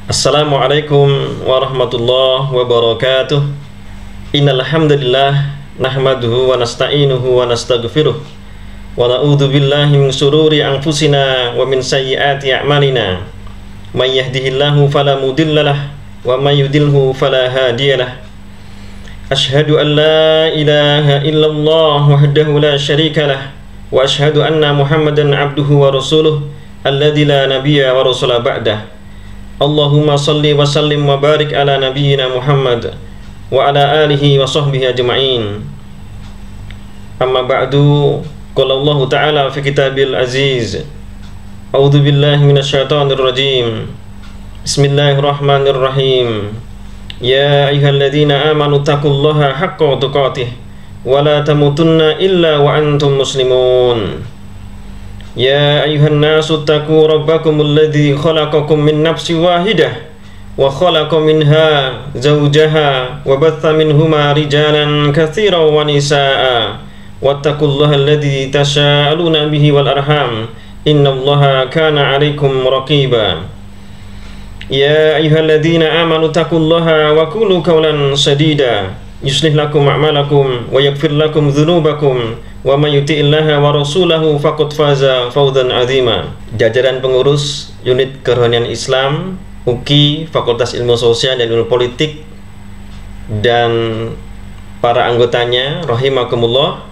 Assalamualaikum warahmatullahi wabarakatuh. Innal hamdalillah nahmaduhu wa nasta'inuhu wa nastaghfiruh wa na'udzu billahi min shururi anfusina wa min sayyiati a'malina. May yahdihillahu fala mudhillalah wa may yudhlilhu fala hadiyalah. Asyhadu an la ilaha illallah wahdahu la syarikalah wa asyhadu anna Muhammadan abduhu wa rasuluh alladzi la nabiyya wa rasula ba'dah. Allahumma salli wa sallim wa barik ala nabiyyina Muhammad wa ala alihi wa sahbihi ajma'in. Amma ba'du, qala Allah ta'ala fi kitabil aziz. A'udzu billahi minasyaitonir rajim. Bismillahirrahmanirrahim. Ya ayyuhalladzina amanu taqullaha haqqa tuqatih wa la tamutunna illa wa antum muslimun. Ya ayuhan nasu taqu rabbakumul ladzi khalaqakum min nafsin wahidah wa khalaqa minha zawjaha wa batha minhuma rijalan katsiran wa nisaa'a wattaqullaha alladzi tasaaluna bihi wal arham innallaha kana 'alaikum raqiba. Ya ayyuhalladzina amanu taqullaha wa qulu qawlan sadida yuslih lakum a'malakum wa yaghfir lakum dzunubakum wa may yuti'illaha wa rasulahu faqad faza fawzan 'azima. Jajaran pengurus unit kerohanian Islam UKI Fakultas Ilmu Sosial dan Ilmu Politik dan para anggotanya rahimakumullah.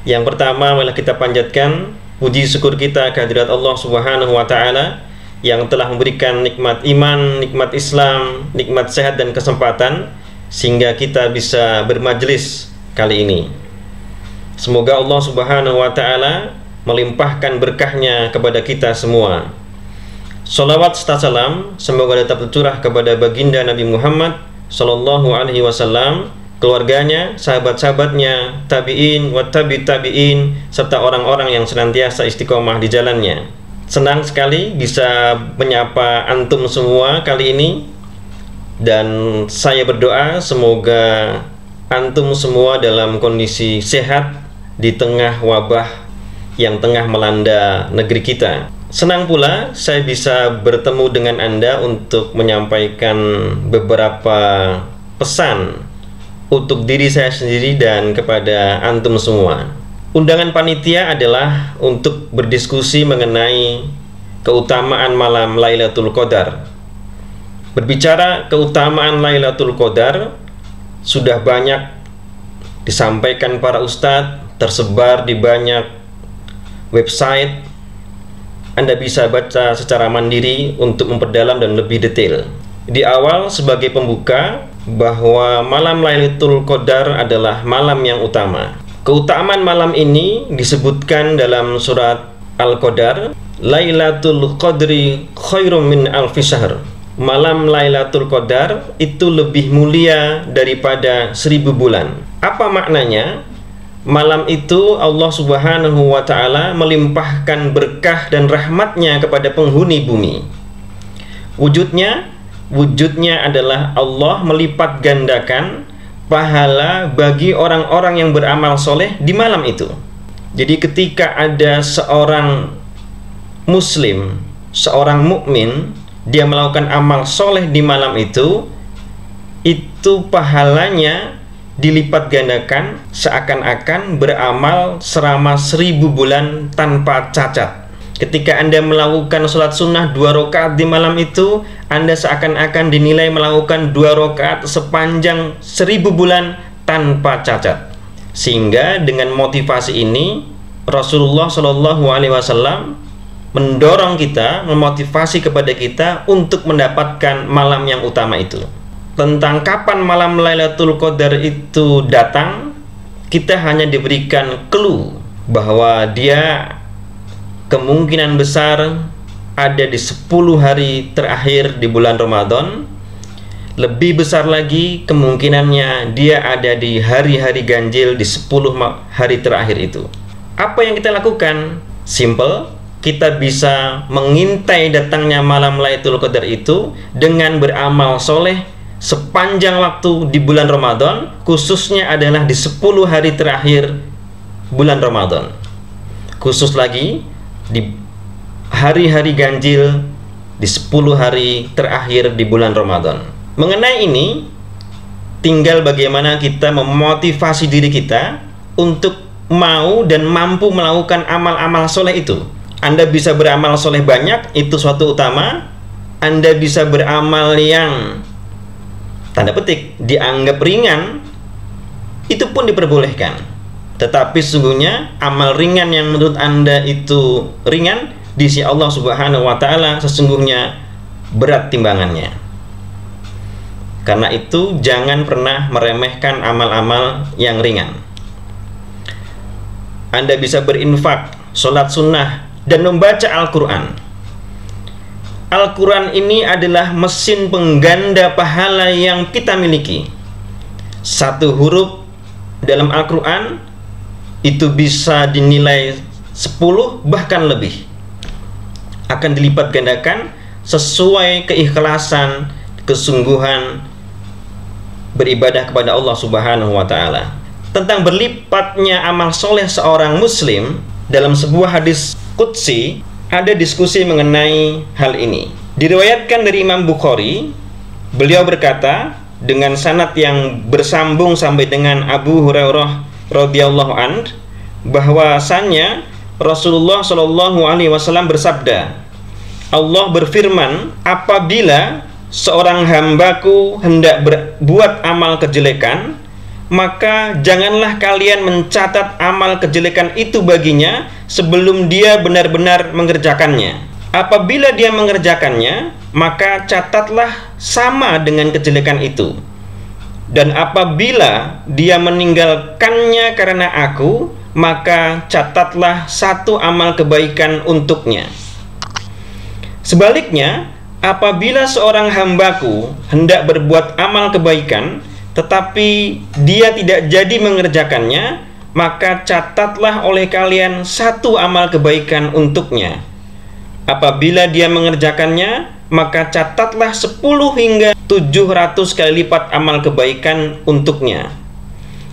Yang pertama marilah kita panjatkan puji syukur kita kehadirat Allah Subhanahu wa taala yang telah memberikan nikmat iman, nikmat Islam, nikmat sehat dan kesempatan sehingga kita bisa bermajelis kali ini. Semoga Allah Subhanahu wa ta'ala melimpahkan berkahnya kepada kita semua. Sholawat serta salam semoga tetap tercurah kepada baginda Nabi Muhammad Sallallahu Alaihi Wasallam, keluarganya, sahabat-sahabatnya, tabi'in, wa tabi'in, serta orang-orang yang senantiasa istiqomah di jalannya. Senang sekali bisa menyapa antum semua kali ini. Dan saya berdoa semoga antum semua dalam kondisi sehat di tengah wabah yang tengah melanda negeri kita. Senang pula saya bisa bertemu dengan Anda untuk menyampaikan beberapa pesan untuk diri saya sendiri dan kepada antum semua. Undangan panitia adalah untuk berdiskusi mengenai keutamaan malam Lailatul Qadar. Berbicara keutamaan Lailatul Qadar sudah banyak disampaikan para ustadz, tersebar di banyak website. Anda bisa baca secara mandiri untuk memperdalam dan lebih detail. Di awal sebagai pembuka bahwa malam Lailatul Qadar adalah malam yang utama. Keutamaan malam ini disebutkan dalam surat Al-Qadar, Lailatul Qadri khairum min alfi syahr. Malam Lailatul Qadar itu lebih mulia daripada 1000 bulan. Apa maknanya? Malam itu Allah Subhanahu wa ta'ala melimpahkan berkah dan rahmatnya kepada penghuni bumi. Wujudnya adalah Allah melipat gandakan pahala bagi orang-orang yang beramal soleh di malam itu. Jadi ketika ada seorang muslim, seorang mukmin, dia melakukan amal soleh di malam itu pahalanya dilipat gandakan seakan-akan beramal selama 1000 bulan tanpa cacat. Ketika Anda melakukan sholat sunnah 2 rakaat di malam itu, Anda seakan-akan dinilai melakukan 2 rakaat sepanjang 1000 bulan tanpa cacat. Sehingga dengan motivasi ini Rasulullah Shallallahu Alaihi Wasallam mendorong kita, memotivasi kepada kita untuk mendapatkan malam yang utama itu. Tentang kapan malam Lailatul Qadar itu datang, kita hanya diberikan clue bahwa dia kemungkinan besar ada di 10 hari terakhir di bulan Ramadan. Lebih besar lagi kemungkinannya dia ada di hari-hari ganjil di 10 hari terakhir itu. Apa yang kita lakukan? Simple. Kita bisa mengintai datangnya malam Lailatul Qadar itu dengan beramal soleh sepanjang waktu di bulan Ramadan, khususnya adalah di 10 hari terakhir bulan Ramadan. Khusus lagi di hari-hari ganjil di 10 hari terakhir di bulan Ramadan. Mengenai ini, tinggal bagaimana kita memotivasi diri kita untuk mau dan mampu melakukan amal-amal soleh itu. Anda bisa beramal soleh banyak, itu suatu utama. Anda bisa beramal yang tanda petik dianggap ringan, itu pun diperbolehkan. Tetapi sesungguhnya amal ringan yang menurut Anda itu ringan, di sisi Allah Subhanahu wa Ta'ala sesungguhnya berat timbangannya. Karena itu jangan pernah meremehkan amal-amal yang ringan. Anda bisa berinfak, sholat sunnah, dan membaca Al-Quran. Al-Quran ini adalah mesin pengganda pahala yang kita miliki. Satu huruf dalam Al-Quran itu bisa dinilai 10 bahkan lebih, akan dilipat gandakan sesuai keikhlasan, kesungguhan beribadah kepada Allah Subhanahu wa Ta'ala. Tentang berlipatnya amal soleh seorang muslim, dalam sebuah hadis qudsi ada diskusi mengenai hal ini. Diriwayatkan dari Imam Bukhari, beliau berkata dengan sanad yang bersambung sampai dengan Abu Hurairah radhiyallahu anhu, bahwasannya Rasulullah Shallallahu alaihi wasallam bersabda, Allah berfirman, apabila seorang hambaku hendak berbuat amal kejelekan, maka janganlah kalian mencatat amal kejelekan itu baginya sebelum dia benar-benar mengerjakannya. Apabila dia mengerjakannya, maka catatlah sama dengan kejelekan itu. Dan apabila dia meninggalkannya karena aku, maka catatlah satu amal kebaikan untuknya. Sebaliknya, apabila seorang hambaku hendak berbuat amal kebaikan, tetapi dia tidak jadi mengerjakannya, maka catatlah oleh kalian satu amal kebaikan untuknya. Apabila dia mengerjakannya, maka catatlah 10 hingga 700 kali lipat amal kebaikan untuknya.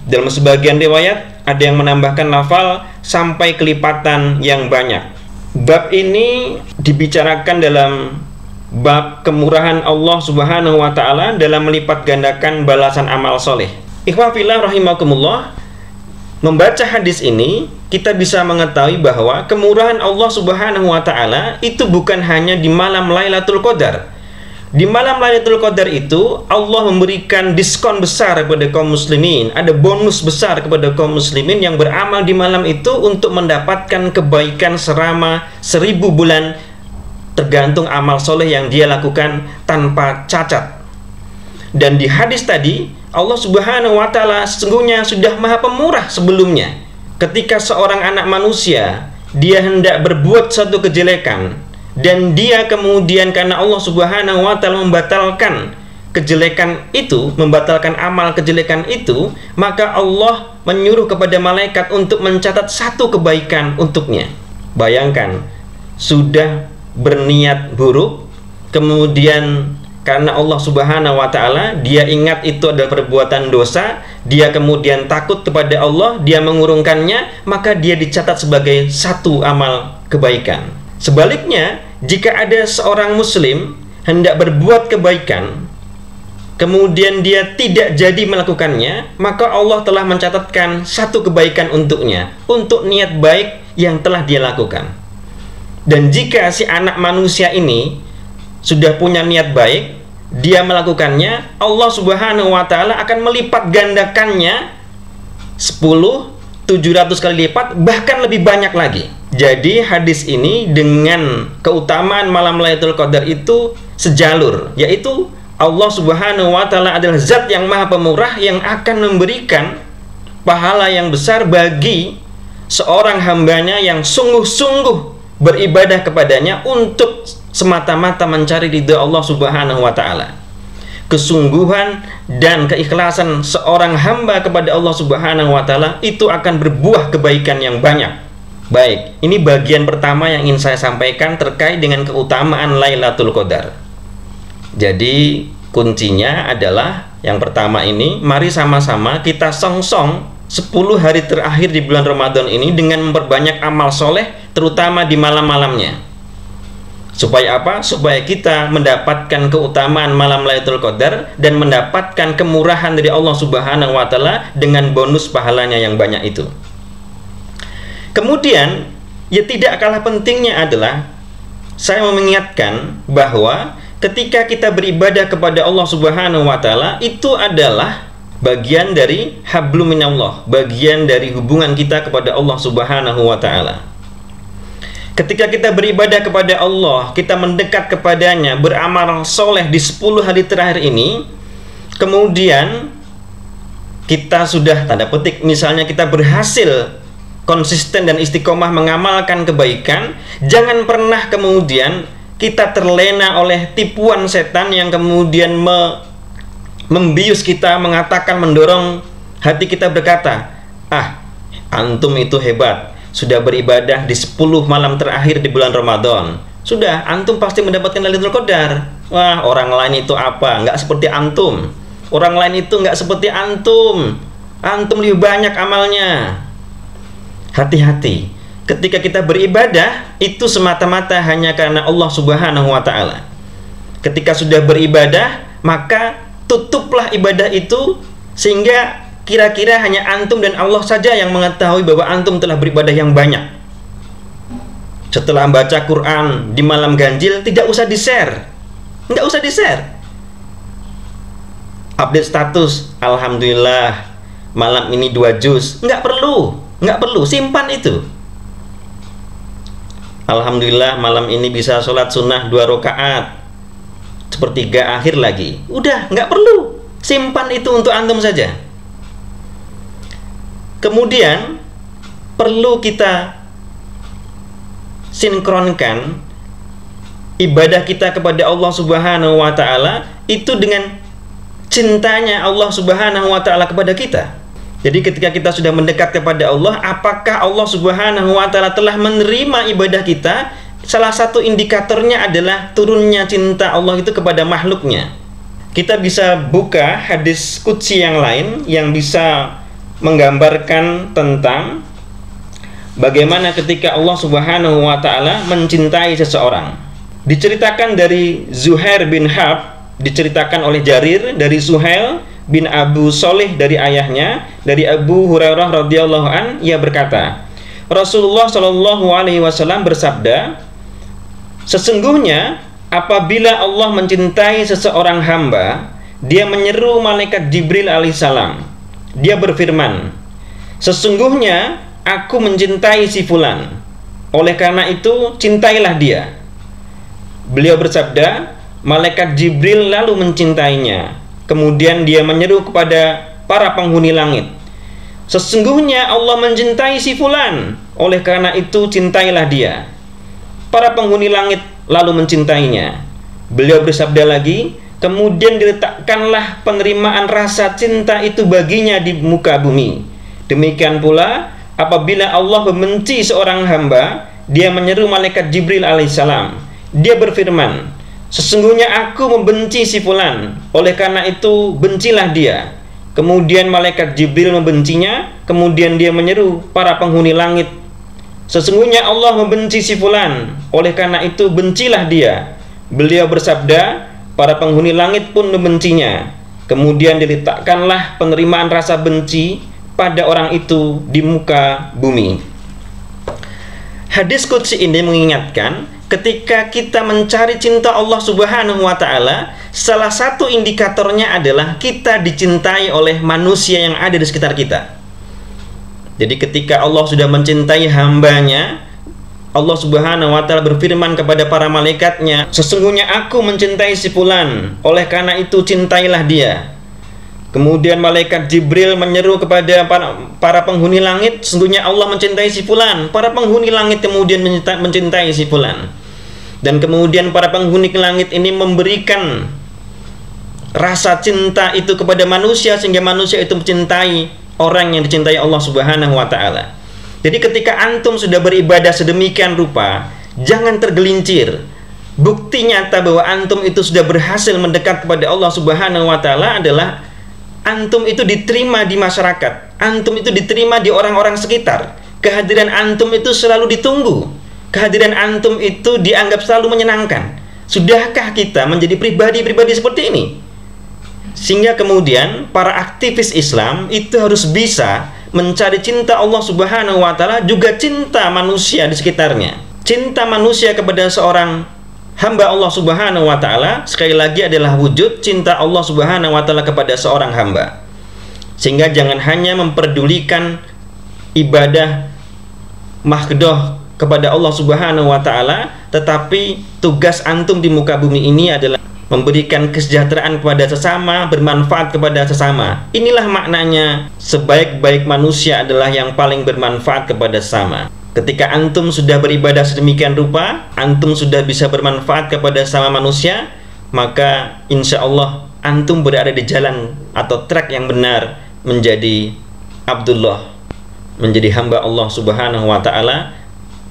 Dalam sebagian riwayat ada yang menambahkan lafal sampai kelipatan yang banyak. Bab ini dibicarakan dalam bab kemurahan Allah Subhanahu wa Ta'ala dalam melipat gandakan balasan amal soleh. Ikhwan fillah rahimakumullah, membaca hadis ini kita bisa mengetahui bahwa kemurahan Allah Subhanahu wa Ta'ala itu bukan hanya di malam Lailatul Qadar. Di malam Lailatul Qadar itu Allah memberikan diskon besar kepada kaum muslimin, ada bonus besar kepada kaum muslimin yang beramal di malam itu untuk mendapatkan kebaikan selama 1000 bulan, tergantung amal soleh yang dia lakukan tanpa cacat. Dan di hadis tadi Allah Subhanahu wa Ta'ala sesungguhnya sudah maha pemurah sebelumnya. Ketika seorang anak manusia dia hendak berbuat satu kejelekan, dan dia kemudian karena Allah Subhanahu wa Ta'ala membatalkan kejelekan itu, membatalkan amal kejelekan itu, maka Allah menyuruh kepada malaikat untuk mencatat satu kebaikan untuknya. Bayangkan, sudah berniat buruk, kemudian karena Allah Subhanahu wa Ta'ala, dia ingat itu adalah perbuatan dosa, dia kemudian takut kepada Allah, dia mengurungkannya, maka dia dicatat sebagai satu amal kebaikan. Sebaliknya, jika ada seorang muslim hendak berbuat kebaikan, kemudian dia tidak jadi melakukannya, maka Allah telah mencatatkan satu kebaikan untuknya, untuk niat baik yang telah dia lakukan. Dan jika si anak manusia ini sudah punya niat baik, dia melakukannya, Allah Subhanahu wa Ta'ala akan melipat gandakannya 10, 700 kali lipat, bahkan lebih banyak lagi. Jadi hadis ini dengan keutamaan malam Lailatul Qadar itu sejalur, yaitu Allah Subhanahu wa Ta'ala adalah zat yang maha pemurah yang akan memberikan pahala yang besar bagi seorang hambanya yang sungguh-sungguh beribadah kepadanya untuk semata-mata mencari ridha Allah Subhanahu wa Ta'ala. Kesungguhan dan keikhlasan seorang hamba kepada Allah Subhanahu wa Ta'ala itu akan berbuah kebaikan yang banyak. Baik, ini bagian pertama yang ingin saya sampaikan terkait dengan keutamaan Lailatul Qadar. Jadi kuncinya adalah yang pertama ini, mari sama-sama kita songsong 10 hari terakhir di bulan Ramadan ini dengan memperbanyak amal soleh, terutama di malam-malamnya. Supaya apa? Supaya kita mendapatkan keutamaan malam Lailatul Qadar dan mendapatkan kemurahan dari Allah Subhanahu wa taala dengan bonus pahalanya yang banyak itu. Kemudian, ya tidak kalah pentingnya adalah saya mau mengingatkan bahwa ketika kita beribadah kepada Allah Subhanahu wa taala itu adalah bagian dari hablum minallah, bagian dari hubungan kita kepada Allah Subhanahu wa taala. Ketika kita beribadah kepada Allah, kita mendekat kepadanya, beramal soleh di 10 hari terakhir ini, kemudian kita sudah, tanda petik, misalnya kita berhasil konsisten dan istiqomah mengamalkan kebaikan, jangan pernah kemudian kita terlena oleh tipuan setan yang kemudian membius kita, mengatakan, mendorong hati kita berkata, antum itu hebat, sudah beribadah di 10 malam terakhir di bulan Ramadan, sudah, antum pasti mendapatkan Lailatul Qadar. Wah, orang lain itu apa? Nggak seperti antum. Orang lain itu nggak seperti antum. Antum lebih banyak amalnya. Hati-hati. Ketika kita beribadah, itu semata-mata hanya karena Allah Subhanahu wa ta'ala. Ketika sudah beribadah, maka tutuplah ibadah itu sehingga kira-kira hanya antum dan Allah saja yang mengetahui bahwa antum telah beribadah yang banyak. Setelah membaca Quran di malam ganjil, tidak usah di-share. Nggak usah di-share. Update status, alhamdulillah malam ini 2 juz. Nggak perlu, simpan itu. Alhamdulillah malam ini bisa sholat sunnah 2 rakaat, sepertiga akhir lagi. Udah, nggak perlu, simpan itu untuk antum saja. Kemudian perlu kita sinkronkan ibadah kita kepada Allah Subhanahu wa ta'ala itu dengan cintanya Allah Subhanahu wa ta'ala kepada kita. Jadi ketika kita sudah mendekat kepada Allah, apakah Allah Subhanahu wa ta'ala telah menerima ibadah kita? Salah satu indikatornya adalah turunnya cinta Allah itu kepada makhluknya. Kita bisa buka hadis qudsi yang lain yang bisa menggambarkan tentang bagaimana ketika Allah Subhanahu wa ta'ala mencintai seseorang. Diceritakan dari Zuhair bin Harb, diceritakan oleh Jarir dari Suhail bin Abu Soleh dari ayahnya, dari Abu Hurairah radhiyallahu an, ia berkata, Rasulullah shallallahu alaihi wasallam bersabda, sesungguhnya apabila Allah mencintai seseorang hamba, dia menyeru malaikat Jibril alaihissalam. Dia berfirman, sesungguhnya aku mencintai si fulan, oleh karena itu cintailah dia. Beliau bersabda, malaikat Jibril lalu mencintainya. Kemudian dia menyeru kepada para penghuni langit, sesungguhnya Allah mencintai si fulan, oleh karena itu cintailah dia. Para penghuni langit lalu mencintainya. Beliau bersabda lagi, kemudian diletakkanlah penerimaan rasa cinta itu baginya di muka bumi. Demikian pula apabila Allah membenci seorang hamba, dia menyeru malaikat Jibril alaihissalam. Dia berfirman, sesungguhnya aku membenci si fulan, oleh karena itu bencilah dia. Kemudian malaikat Jibril membencinya. Kemudian dia menyeru para penghuni langit, sesungguhnya Allah membenci si fulan, oleh karena itu bencilah dia. Beliau bersabda, para penghuni langit pun membencinya. Kemudian diletakkanlah penerimaan rasa benci pada orang itu di muka bumi. Hadis qudsi ini mengingatkan, ketika kita mencari cinta Allah Subhanahu wa ta'ala, salah satu indikatornya adalah kita dicintai oleh manusia yang ada di sekitar kita. Jadi ketika Allah sudah mencintai hambanya, Allah Subhanahu wa ta'ala berfirman kepada para malaikatnya, sesungguhnya aku mencintai si fulan, oleh karena itu cintailah dia. Kemudian malaikat Jibril menyeru kepada para penghuni langit, sesungguhnya Allah mencintai si fulan. Para penghuni langit kemudian mencintai si fulan. Dan kemudian para penghuni langit ini memberikan rasa cinta itu kepada manusia, sehingga manusia itu mencintai orang yang dicintai Allah Subhanahu wa ta'ala. Jadi ketika antum sudah beribadah sedemikian rupa, jangan tergelincir. Bukti nyata bahwa antum itu sudah berhasil mendekat kepada Allah Subhanahu wa ta'ala adalah antum itu diterima di masyarakat, antum itu diterima di orang-orang sekitar. Kehadiran antum itu selalu ditunggu. kehadiran antum itu dianggap selalu menyenangkan? Sudahkah kita menjadi pribadi-pribadi seperti ini? Sehingga kemudian para aktivis Islam itu harus bisa mencari cinta Allah Subhanahu wa Ta'ala, juga cinta manusia di sekitarnya. Cinta manusia kepada seorang hamba Allah Subhanahu wa Ta'ala sekali lagi adalah wujud cinta Allah Subhanahu wa Ta'ala kepada seorang hamba. Sehingga jangan hanya memperdulikan ibadah mahdoh kepada Allah Subhanahu wa Ta'ala, tetapi tugas antum di muka bumi ini adalah memberikan kesejahteraan kepada sesama, bermanfaat kepada sesama. Inilah maknanya sebaik-baik manusia adalah yang paling bermanfaat kepada sesama. Ketika antum sudah beribadah sedemikian rupa, antum sudah bisa bermanfaat kepada sesama manusia, maka insya Allah antum berada di jalan atau track yang benar menjadi Abdullah, menjadi hamba Allah Subhanahu wa Ta'ala,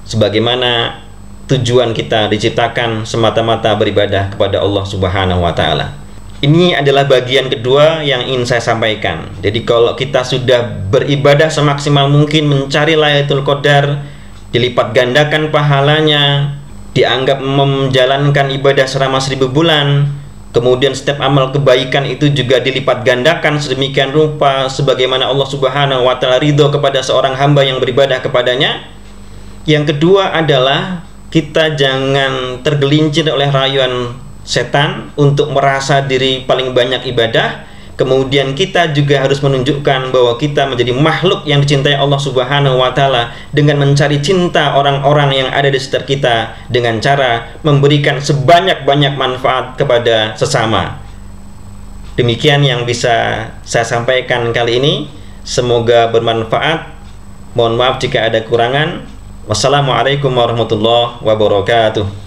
sebagaimana tujuan kita diciptakan semata-mata beribadah kepada Allah Subhanahu wa Ta'ala. Ini adalah bagian kedua yang ingin saya sampaikan. Jadi kalau kita sudah beribadah semaksimal mungkin mencari Lailatul Qadar, dilipat gandakan pahalanya, dianggap menjalankan ibadah selama 1000 bulan, kemudian setiap amal kebaikan itu juga dilipat gandakan sedemikian rupa sebagaimana Allah Subhanahu wa Ta'ala ridho kepada seorang hamba yang beribadah kepadanya. Yang kedua adalah kita jangan tergelincir oleh rayuan setan untuk merasa diri paling banyak ibadah. Kemudian kita juga harus menunjukkan bahwa kita menjadi makhluk yang dicintai Allah Subhanahu wa Ta'ala dengan mencari cinta orang-orang yang ada di sekitar kita dengan cara memberikan sebanyak-banyak manfaat kepada sesama. Demikian yang bisa saya sampaikan kali ini. Semoga bermanfaat. Mohon maaf jika ada kekurangan. Wassalamualaikum warahmatullahi wabarakatuh.